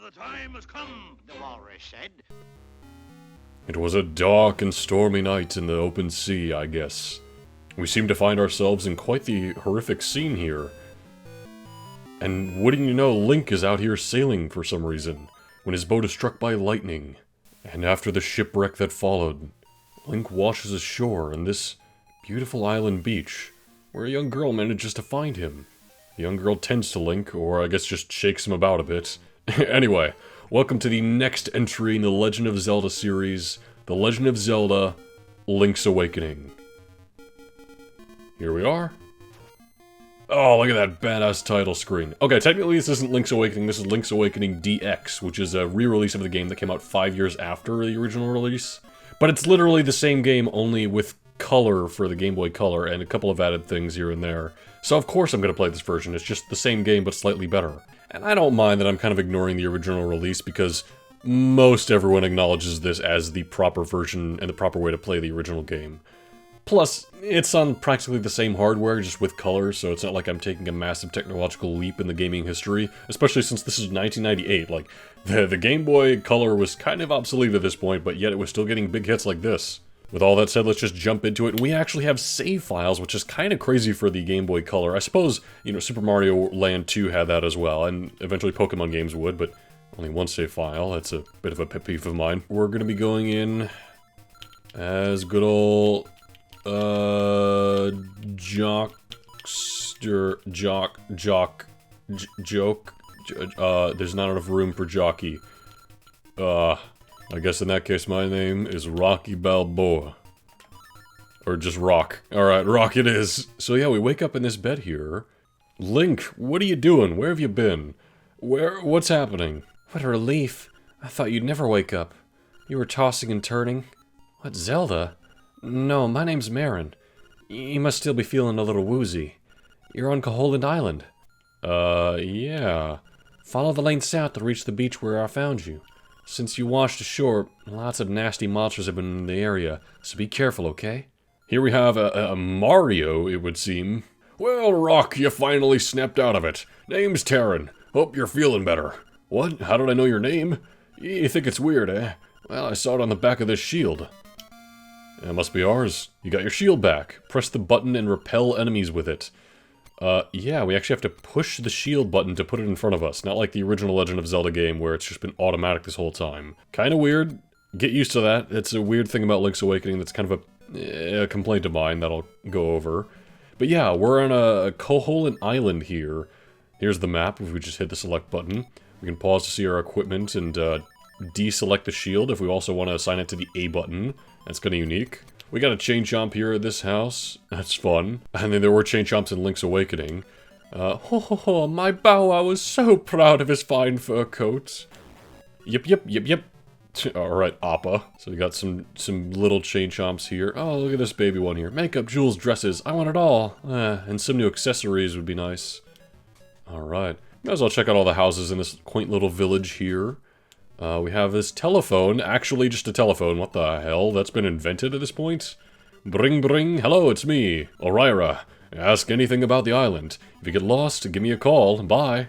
the time has come, the walrus said. It was a dark and stormy night in the open sea, I guess. We seem to find ourselves in quite the horrific scene here. And wouldn't you know, Link is out here sailing for some reason, when his boat is struck by lightning. And after the shipwreck that followed, Link washes ashore on this beautiful island beach, where a young girl manages to find him. The young girl tends to Link, or I guess just shakes him about a bit. Anyway, welcome to the next entry in the Legend of Zelda series, The Legend of Zelda: Link's Awakening. Here we are. Oh, look at that badass title screen. Okay, technically this isn't Link's Awakening, this is Link's Awakening DX, which is a re-release of the game that came out 5 years after the original release. But it's literally the same game, only with color for the Game Boy Color, and a couple of added things here and there. So of course I'm going to play this version, it's just the same game but slightly better. And I don't mind that I'm kind of ignoring the original release, because most everyone acknowledges this as the proper version and the proper way to play the original game. Plus, it's on practically the same hardware, just with color, so it's not like I'm taking a massive technological leap in the gaming history, especially since this is 1998. Like, the Game Boy Color was kind of obsolete at this point, but yet it was still getting big hits like this. With all that said, let's just jump into it. We actually have save files, which is kind of crazy for the Game Boy Color. I suppose, you know, Super Mario Land 2 had that as well, and eventually Pokemon games would, but only one save file. That's a bit of a pet peeve of mine. We're going to be going in as good old... there's not enough room for Jockey. I guess in that case my name is Rocky Balboa. Or just Rock. Alright, Rock it is. So yeah, we wake up in this bed here. Link, what are you doing? Where have you been? What's happening? What a relief. I thought you'd never wake up. You were tossing and turning. What, Zelda? No, my name's Marin. You must still be feeling a little woozy. You're on Koholint Island. Yeah. Follow the lane south to reach the beach where I found you. Since you washed ashore, lots of nasty monsters have been in the area, so be careful, okay? Here we have a Mario, it would seem. Well, Rock, you finally snapped out of it. Name's Terran. Hope you're feeling better. What? How did I know your name? You think it's weird, eh? Well, I saw it on the back of this shield. It must be ours. You got your shield back. Press the button and repel enemies with it. Yeah, we actually have to push the shield button to put it in front of us. Not like the original Legend of Zelda game where it's just been automatic this whole time. Kinda weird. Get used to that. It's a weird thing about Link's Awakening that's kind of a complaint of mine that I'll go over. But yeah, we're on a Koholint Island here. Here's the map. If we just hit the select button, we can pause to see our equipment and deselect the shield if we also want to assign it to the A button. That's kind of unique. We got a chain chomp here at this house. That's fun. And then there were chain chomps in Link's Awakening. Ho ho ho, my Bow Wow was so proud of his fine fur coat. Yep. Alright, Appa. So we got some little chain chomps here. Oh, look at this baby one here. Makeup, jewels, dresses. I want it all. And some new accessories would be nice. Alright. Might as well check out all the houses in this quaint little village here. We have this telephone, actually just a telephone, what the hell, that's been invented at this point? Bring, hello, it's me, Orira. Ask anything about the island. If you get lost, give me a call, bye.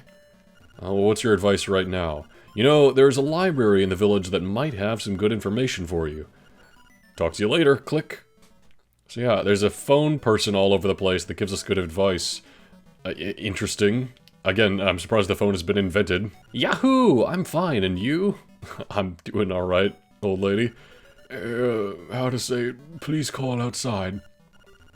What's your advice right now? You know, there's a library in the village that might have some good information for you. Talk to you later, click. So yeah, there's a phone person all over the place that gives us good advice. Interesting. Again, I'm surprised the phone has been invented. Yahoo! I'm fine, and you? I'm doing alright, old lady. How to say, please call outside.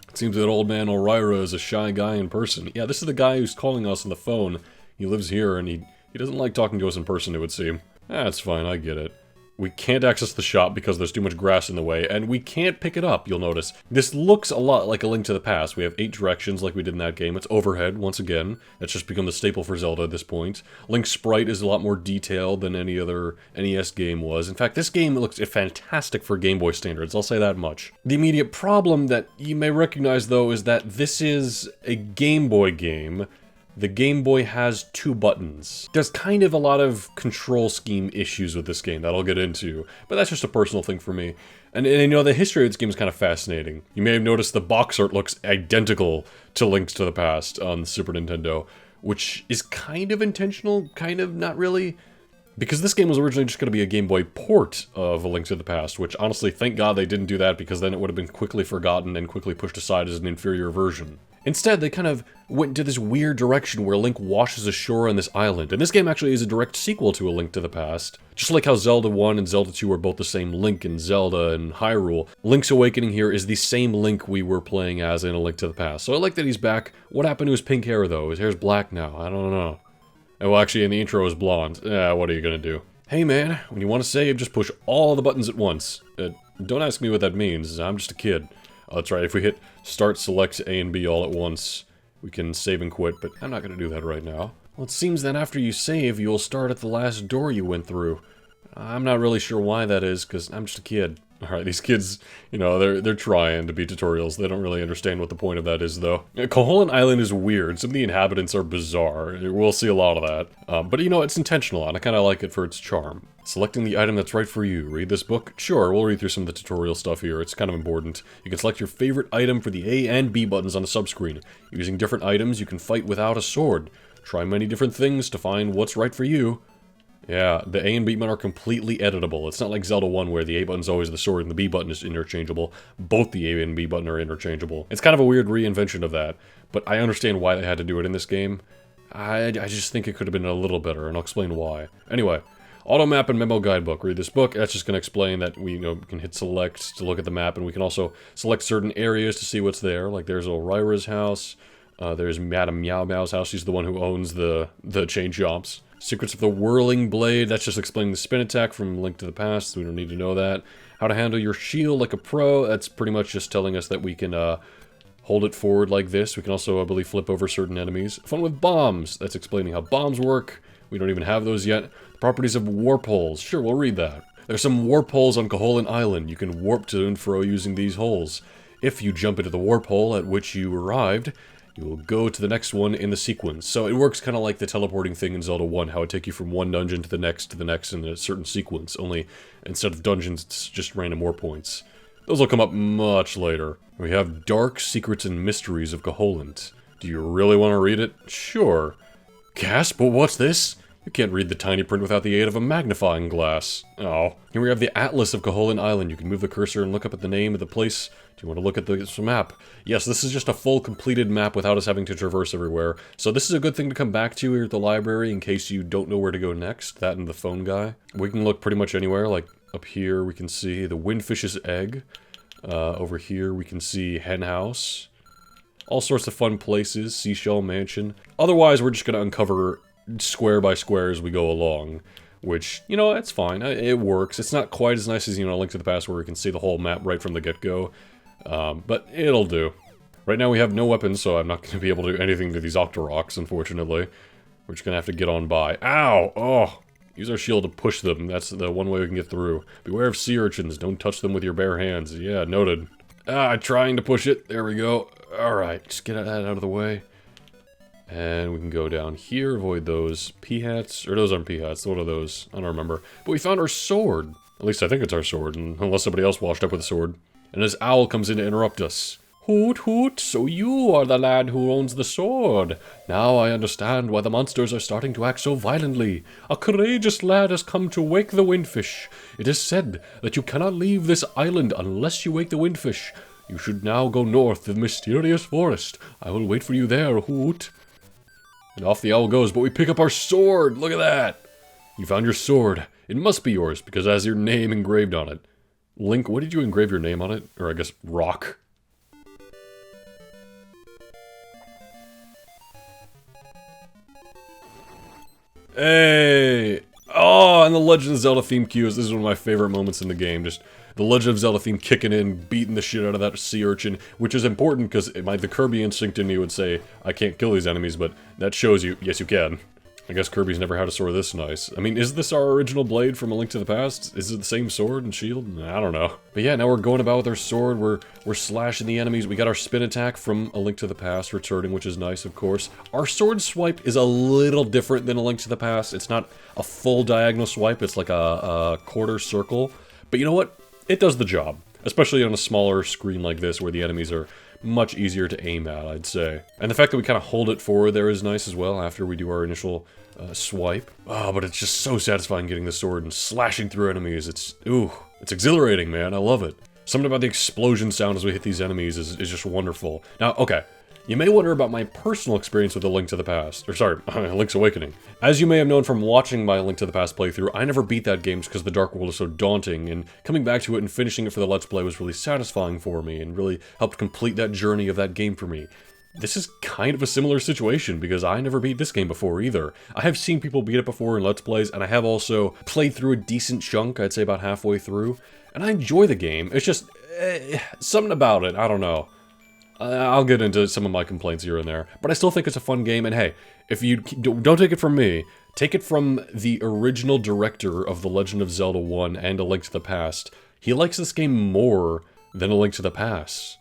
It seems that old man Orira is a shy guy in person. Yeah, this is the guy who's calling us on the phone. He lives here, and he doesn't like talking to us in person, it would seem. That's fine, I get it. We can't access the shop because there's too much grass in the way, and we can't pick it up, you'll notice. This looks a lot like A Link to the Past. We have 8 directions like we did in that game. It's overhead, once again. That's just become the staple for Zelda at this point. Link's sprite is a lot more detailed than any other NES game was. In fact, this game looks fantastic for Game Boy standards, I'll say that much. The immediate problem that you may recognize, though, is that this is a Game Boy game. The Game Boy has 2 buttons. There's kind of a lot of control scheme issues with this game that I'll get into, but that's just a personal thing for me. And you know, the history of this game is kind of fascinating. You may have noticed the box art looks identical to Link's to the Past on the Super Nintendo, which is kind of intentional, kind of not really. Because this game was originally just going to be a Game Boy port of A Link to the Past, which honestly, thank God they didn't do that, because then it would have been quickly forgotten and quickly pushed aside as an inferior version. Instead, they kind of went into this weird direction where Link washes ashore on this island, and this game actually is a direct sequel to A Link to the Past. Just like how Zelda 1 and Zelda 2 are both the same Link in Zelda and Hyrule, Link's Awakening here is the same Link we were playing as in A Link to the Past. So I like that he's back. What happened to his pink hair, though? His hair's black now. I don't know. Well, actually, in the intro, it was blonde. What are you gonna do? Hey, man, when you want to save, just push all the buttons at once. Don't ask me what that means. I'm just a kid. Oh, that's right, if we hit start, select A and B all at once, we can save and quit, but I'm not going to do that right now. Well, it seems that after you save, you'll start at the last door you went through. I'm not really sure why that is, because I'm just a kid. Alright, these kids, you know, they're trying to be tutorials. They don't really understand what the point of that is, though. Koholint Island is weird. Some of the inhabitants are bizarre. We'll see a lot of that. But, you know, it's intentional, and I kind of like it for its charm. Selecting the item that's right for you. Read this book? Sure, we'll read through some of the tutorial stuff here. It's kind of important. You can select your favorite item for the A and B buttons on the subscreen. Using different items, you can fight without a sword. Try many different things to find what's right for you. Yeah, the A and B button are completely editable. It's not like Zelda 1 where the A button's always the sword and the B button is interchangeable. Both the A and B button are interchangeable. It's kind of a weird reinvention of that, but I understand why they had to do it in this game. I just think it could have been a little better, and I'll explain why. Anyway, Auto Map and Memo Guidebook. Read this book. That's just going to explain that we can hit select to look at the map, and we can also select certain areas to see what's there. Like there's Elryra's house. There's Madame Meow Meow's house. She's the one who owns the chain shops. Secrets of the Whirling Blade, that's just explaining the spin attack from Link to the Past, so we don't need to know that. How to handle your shield like a pro, that's pretty much just telling us that we can hold it forward like this. We can also, I believe, flip over certain enemies. Fun with bombs, that's explaining how bombs work. We don't even have those yet. The properties of Warpoles, sure, we'll read that. There's some Warpoles on Koholint Island. You can warp to and fro using these holes. If you jump into the Warpole at which you arrived, you will go to the next one in the sequence. So it works kind of like the teleporting thing in Zelda 1, how it takes you from one dungeon to the next in a certain sequence, only instead of dungeons, it's just random warp points. Those will come up much later. We have Dark Secrets and Mysteries of Koholint. Do you really want to read it? Sure. Gasp, but what's this? You can't read the tiny print without the aid of a magnifying glass. Oh. Here we have the Atlas of Koholint Island. You can move the cursor and look up at the name of the place. Do you want to look at this map? Yes, this is just a full completed map without us having to traverse everywhere. So this is a good thing to come back to here at the library in case you don't know where to go next. That and the phone guy. We can look pretty much anywhere. Like up here we can see the Windfish's egg. Over here we can see Hen House. All sorts of fun places. Seashell Mansion. Otherwise we're just going to uncover square by square as we go along, which, you know, it's fine. It works. It's not quite as nice as, you know, Link to the Past where we can see the whole map right from the get-go, but it'll do. Right now we have no weapons, so I'm not going to be able to do anything to these Octoroks, unfortunately. We're just going to have to get on by. Ow! Oh! Use our shield to push them. That's the one way we can get through. Beware of sea urchins. Don't touch them with your bare hands. Yeah, noted. Trying to push it. There we go. Alright, just get that out of the way. And we can go down here, avoid those P-hats, or those aren't P-hats, what are those? I don't remember. But we found our sword. At least I think it's our sword, unless somebody else washed up with a sword. And this owl comes in to interrupt us. Hoot hoot, so you are the lad who owns the sword. Now I understand why the monsters are starting to act so violently. A courageous lad has come to wake the Windfish. It is said that you cannot leave this island unless you wake the Windfish. You should now go north to the mysterious forest. I will wait for you there, Hoot. And off the owl goes, but we pick up our sword! Look at that! You found your sword. It must be yours, because it has your name engraved on it. Link, what did you engrave your name on it? Or I guess, Rock? Hey! Oh, and the Legend of Zelda theme cues. This is one of my favorite moments in the game. Just the Legend of Zelda theme kicking in, beating the shit out of that sea urchin, which is important because the Kirby instinct in me would say, I can't kill these enemies, but that shows you, yes you can. I guess Kirby's never had a sword this nice. I mean, is this our original blade from A Link to the Past? Is it the same sword and shield? I don't know. But yeah, now we're going about with our sword, we're slashing the enemies. We got our spin attack from A Link to the Past returning, which is nice, of course. Our sword swipe is a little different than A Link to the Past. It's not a full diagonal swipe, it's like a quarter circle. But you know what? It does the job. Especially on a smaller screen like this, where the enemies are much easier to aim at, I'd say. And the fact that we kind of hold it forward there is nice as well, after we do our initial swipe. Oh, but it's just so satisfying getting the sword and slashing through enemies. It's exhilarating, man. I love it. Something about the explosion sound as we hit these enemies is just wonderful. Now, okay. You may wonder about my personal experience with A Link to the Past. Or sorry, Link's Awakening. As you may have known from watching my Link to the Past playthrough, I never beat that game because the Dark World is so daunting, and coming back to it and finishing it for the Let's Play was really satisfying for me, and really helped complete that journey of that game for me. This is kind of a similar situation, because I never beat this game before either. I have seen people beat it before in Let's Plays, and I have also played through a decent chunk, I'd say about halfway through, and I enjoy the game. It's just, something about it, I don't know. I'll get into some of my complaints here and there, but I still think it's a fun game, and hey, if you don't take it from me, take it from the original director of The Legend of Zelda 1 and A Link to the Past. He likes this game more than A Link to the Past.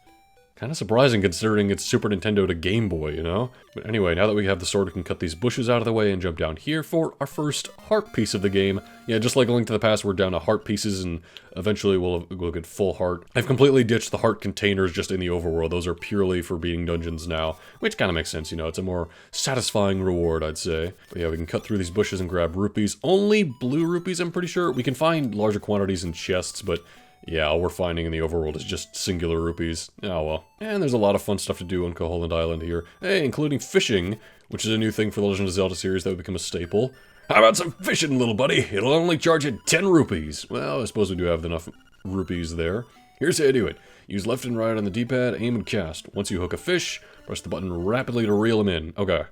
Kind of surprising considering it's Super Nintendo to Game Boy, you know? But anyway, now that we have the sword, we can cut these bushes out of the way and jump down here for our first heart piece of the game. Yeah, just like A Link to the Past, we're down to heart pieces, and eventually we'll get full heart. I've completely ditched the heart containers just in the overworld. Those are purely for beating dungeons now, which kind of makes sense, you know? It's a more satisfying reward, I'd say. But yeah, we can cut through these bushes and grab rupees. Only blue rupees, I'm pretty sure. We can find larger quantities in chests, but yeah, all we're finding in the overworld is just singular rupees. Oh well. And there's a lot of fun stuff to do on Koholint Island here. Hey, including fishing, which is a new thing for the Legend of Zelda series that would become a staple. How about some fishing, little buddy? It'll only charge you 10 rupees. Well, I suppose we do have enough rupees there. Here's how you do it. Use left and right on the D-pad, aim and cast. Once you hook a fish, press the button rapidly to reel him in. Okay.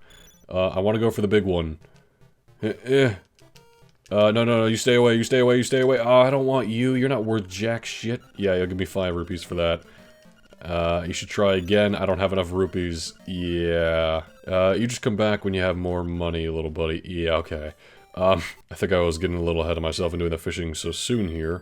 I want to go for the big one. No, you stay away, you stay away, you stay away. Oh, I don't want you. You're not worth jack shit. Yeah, you'll give me 5 rupees for that. You should try again. I don't have enough rupees. Yeah. You just come back when you have more money, little buddy. Yeah, okay. I think I was getting a little ahead of myself and doing the fishing so soon here.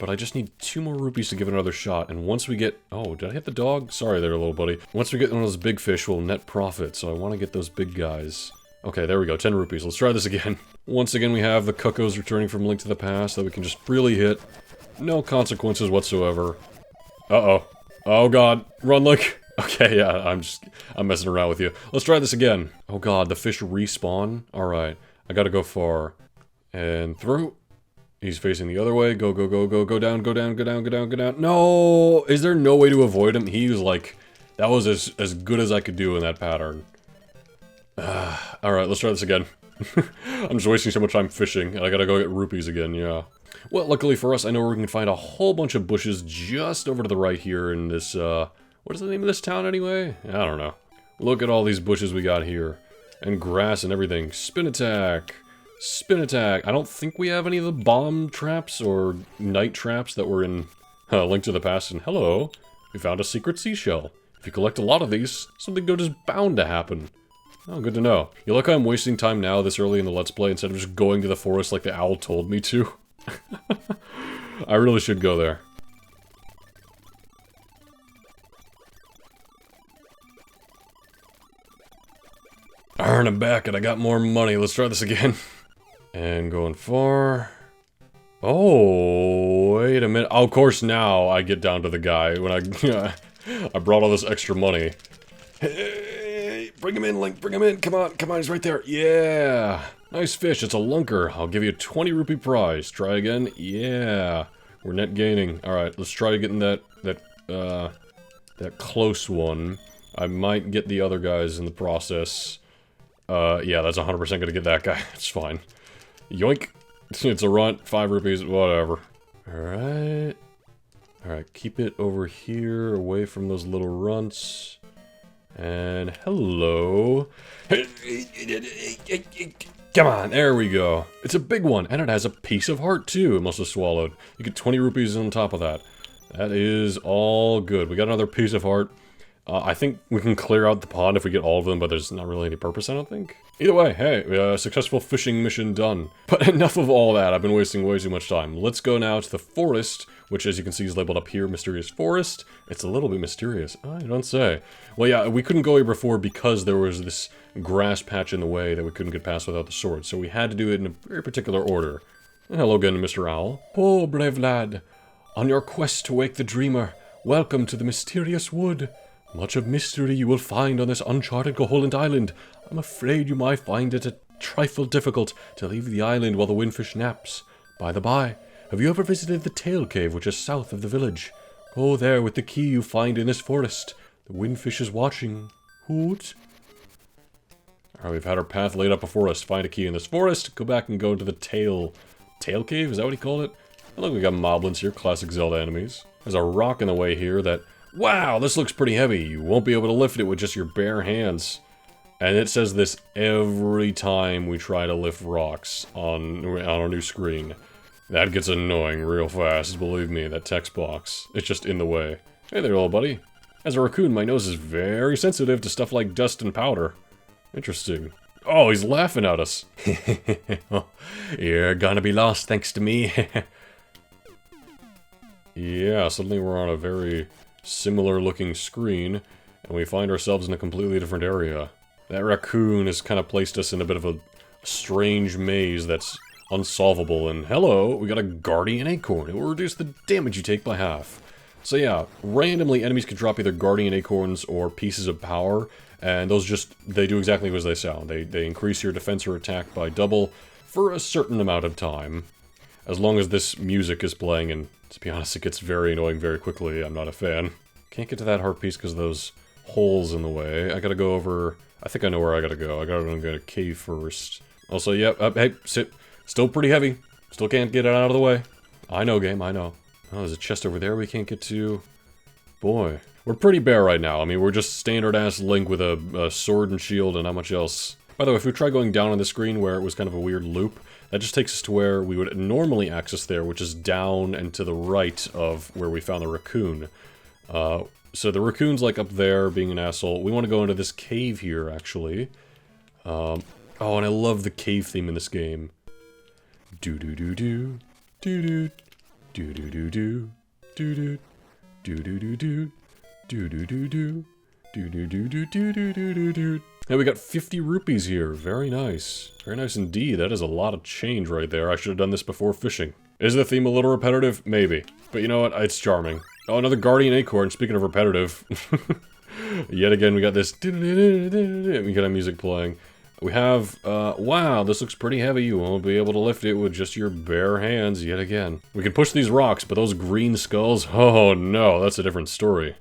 But I just need 2 more rupees to give it another shot. And once we get... Oh, did I hit the dog? Sorry there, little buddy. Once we get one of those big fish, we'll net profit. So I want to get those big guys. Okay, there we go, 10 rupees. Let's try this again. Once again, we have the cuckoos returning from Link to the Past that we can just really hit. No consequences whatsoever. Uh-oh. Oh god. Run, Link. Okay, yeah, I'm messing around with you. Let's try this again. Oh god, the fish respawn? Alright, I gotta go far. And through. He's facing the other way. Go, go, go, go, go down, go down, go down, go down, go down. No! Is there no way to avoid him? He was like... That was as good as I could do in that pattern. Alright, let's try this again. I'm just wasting so much time fishing, and I gotta go get rupees again, yeah. Well, luckily for us, I know where we can find a whole bunch of bushes just over to the right here in this, what is the name of this town anyway? I don't know. Look at all these bushes we got here. And grass and everything. Spin attack! Spin attack! I don't think we have any of the bomb traps or night traps that were in Link to the Past, and hello! We found a secret seashell. If you collect a lot of these, something good is bound to happen. Oh, good to know. You look how I'm wasting time now this early in the Let's Play instead of just going to the forest like the owl told me to. I really should go there. Alright, I'm back and I got more money. Let's try this again. And going far. Oh, wait a minute. Oh, of course now I get down to the guy when I brought all this extra money. Hey, bring him in, Link, bring him in. Come on, he's right there. Yeah. Nice fish, it's a lunker. I'll give you a 20 rupee prize. Try again. Yeah. We're net gaining. Alright, let's try getting that close one. I might get the other guys in the process. Yeah, that's 100% gonna get that guy. It's fine. Yoink. It's a runt, 5 rupees, whatever. Alright. Alright, keep it over here, away from those little runts. And hello. Come on, there we go. It's a big one, and it has a piece of heart too, it must have swallowed. You get 20 rupees on top of that. That is all good. We got another piece of heart. I think we can clear out the pond if we get all of them, but there's not really any purpose, I don't think. Either way, hey, successful fishing mission done. But enough of all that, I've been wasting way too much time. Let's go now to the forest, which as you can see is labeled up here, Mysterious Forest. It's a little bit mysterious, I don't say. Well, yeah, we couldn't go here before because there was this grass patch in the way that we couldn't get past without the sword, so we had to do it in a very particular order. And hello again, Mr. Owl. Oh, brave lad. On your quest to wake the dreamer, welcome to the mysterious wood. Much of mystery you will find on this uncharted Koholint Island. I'm afraid you might find it trifle difficult to leave the island while the windfish naps. By the by, have you ever visited the Tail Cave, which is south of the village? Go there with the key you find in this forest. The windfish is watching. Hoot. Alright, we've had our path laid out before us. Find a key in this forest. Go back and go into the Tail Cave? Is that what he called it? Oh, look, we got moblins here. Classic Zelda enemies. There's a rock in the way here that... Wow, this looks pretty heavy. You won't be able to lift it with just your bare hands. And it says this every time we try to lift rocks on our new screen. That gets annoying real fast, believe me, that text box. It's just in the way. Hey there, little buddy. As a raccoon, my nose is very sensitive to stuff like dust and powder. Interesting. Oh, he's laughing at us. You're gonna be lost thanks to me. Yeah, suddenly we're on a very similar looking screen, and we find ourselves in a completely different area. That raccoon has kind of placed us in a bit of a strange maze that's unsolvable, and hello, we got a Guardian Acorn. It will reduce the damage you take by half. So yeah, randomly enemies can drop either Guardian Acorns or pieces of power, and those just, they do exactly as they sound. They increase your defense or attack by double for a certain amount of time. As long as this music is playing, and to be honest, it gets very annoying very quickly. I'm not a fan. Can't get to that heart piece because of those holes in the way. I gotta go over... I think I know where I gotta go. I gotta go to a cave first. Also, yep, hey, sit. Still pretty heavy. Still can't get it out of the way. I know, game, I know. Oh, there's a chest over there we can't get to. Boy. We're pretty bare right now. I mean, we're just standard-ass Link with a sword and shield and not much else. By the way, if we try going down on the screen where it was kind of a weird loop, that just takes us to where we would normally access there, which is down and to the right of where we found the raccoon. So the raccoon's like up there being an asshole. We want to go into this cave here, actually. Oh, and I love the cave theme in this game. Do-do-do-do, do-do, do-do-do-do, do-do, do-do-do-do, do-do-do-do, do-do-do-do-do-do-do-do. Hey, we got 50 rupees here. Very nice. Very nice indeed. That is a lot of change right there. I should have done this before fishing. Is the theme a little repetitive? Maybe. But you know what? It's charming. Oh, another Guardian Acorn. Speaking of repetitive. Yet again, we got this... We got our music playing. We have... wow, this looks pretty heavy. You won't be able to lift it with just your bare hands yet again. We can push these rocks, but those green skulls... Oh, no. That's a different story.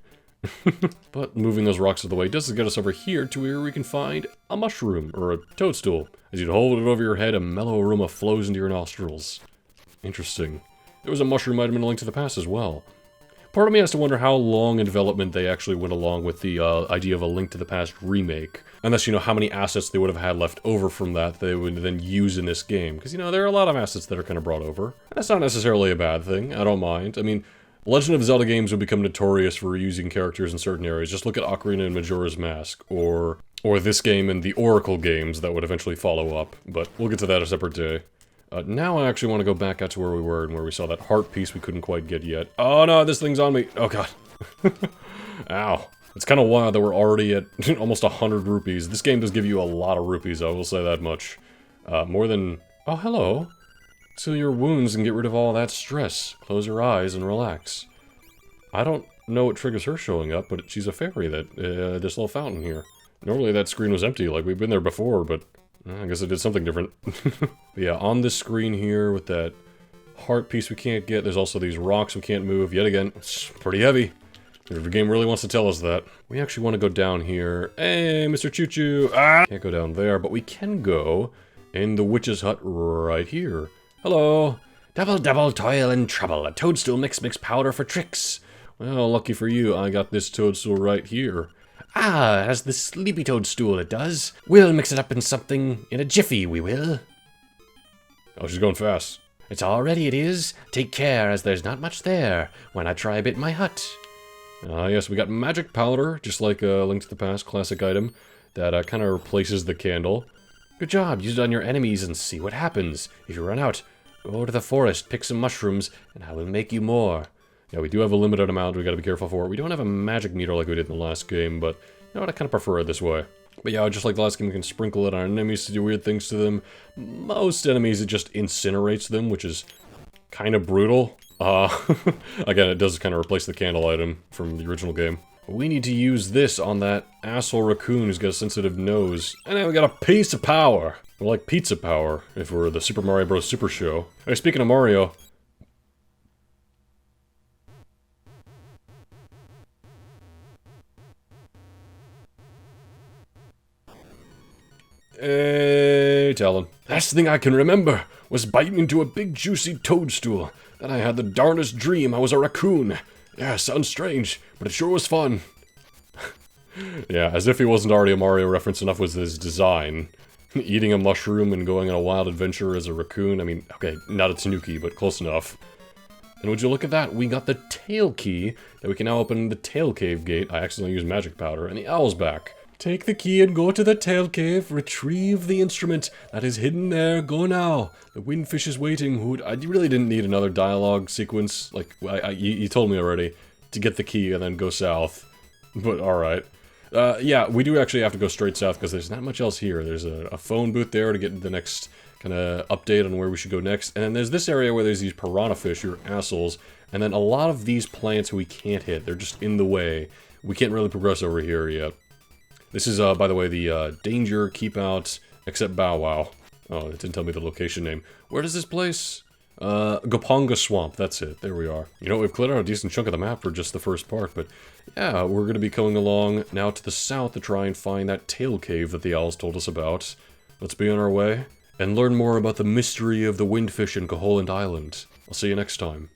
But moving those rocks out of the way does get us over here to where we can find a mushroom, or a toadstool. As you hold it over your head, a mellow aroma flows into your nostrils. Interesting. There was a mushroom item in A Link to the Past as well. Part of me has to wonder how long in development they actually went along with the idea of A Link to the Past remake. Unless you know how many assets they would have had left over from that they would then use in this game. Because, you know, there are a lot of assets that are kind of brought over. That's not necessarily a bad thing. I don't mind. I mean... Legend of Zelda games would become notorious for reusing characters in certain areas. Just look at Ocarina and Majora's Mask, or this game and the Oracle games that would eventually follow up, but we'll get to that a separate day. Now I actually want to go back out to where we were and where we saw that heart piece we couldn't quite get yet. Oh no, this thing's on me! Oh god. Ow. It's kind of wild that we're already at almost 100 rupees. This game does give you a lot of rupees, I will say that much. More than... Oh, hello! Seal your wounds and get rid of all that stress. Close your eyes and relax. I don't know what triggers her showing up, but she's a fairy that, this little fountain here. Normally that screen was empty, like we've been there before, but I guess it did something different. But yeah, on this screen here with that heart piece we can't get, there's also these rocks we can't move. Yet again, it's pretty heavy. The game really wants to tell us that. We actually want to go down here. Hey, Mr. Choo Choo! Ah! Can't go down there, but we can go in the witch's hut right here. Hello! Double, double, toil and trouble. A toadstool mix powder for tricks. Well, lucky for you, I got this toadstool right here. Ah, it has the sleepy toadstool, it does. We'll mix it up in something in a jiffy, we will. Oh, she's going fast. It's all ready, it is. Take care, as there's not much there when I try a bit in my hut. Yes, we got magic powder, just like a Link to the Past classic item, that kind of replaces the candle. Good job, use it on your enemies and see what happens. If you run out, go to the forest, pick some mushrooms, and I will make you more. Yeah, we do have a limited amount, we gotta be careful for it. We don't have a magic meter like we did in the last game, but you know what, I kind of prefer it this way. But yeah, just like the last game, we can sprinkle it on enemies to do weird things to them. Most enemies, it just incinerates them, which is kind of brutal. Again, it does kind of replace the candle item from the original game. We need to use this on that asshole raccoon who's got a sensitive nose. And then we got a piece of power. We're like pizza power, if we're the Super Mario Bros. Super Show. Hey, speaking of Mario... Hey, Talon. Last thing I can remember was biting into a big juicy toadstool. Then I had the darndest dream I was a raccoon. Yeah, sounds strange, but it sure was fun. Yeah, as if he wasn't already a Mario reference enough was his design. Eating a mushroom and going on a wild adventure as a raccoon. I mean, okay, not a tanuki, but close enough. And would you look at that, we got the tail key that we can now open the tail cave gate. I accidentally used magic powder, and the owl's back. Take the key and go to the tail cave, retrieve the instrument that is hidden there, go now. The windfish is waiting. I really didn't need another dialogue sequence, like, you told me already, to get the key and then go south. But alright. Yeah, we do actually have to go straight south because there's not much else here. There's a phone booth there to get the next kind of update on where we should go next. And then there's this area where there's these piranha fish, your assholes. And then a lot of these plants we can't hit. They're just in the way. We can't really progress over here yet. This is, by the way, the danger, keep out, except Bow Wow. Oh, it didn't tell me the location name. Where does this place? Goponga Swamp, that's it. There we are. You know, we've cleared out a decent chunk of the map for just the first part, but yeah, we're going to be going along now to the south to try and find that tail cave that the owls told us about. Let's be on our way and learn more about the mystery of the windfish in Koholint Island. I'll see you next time.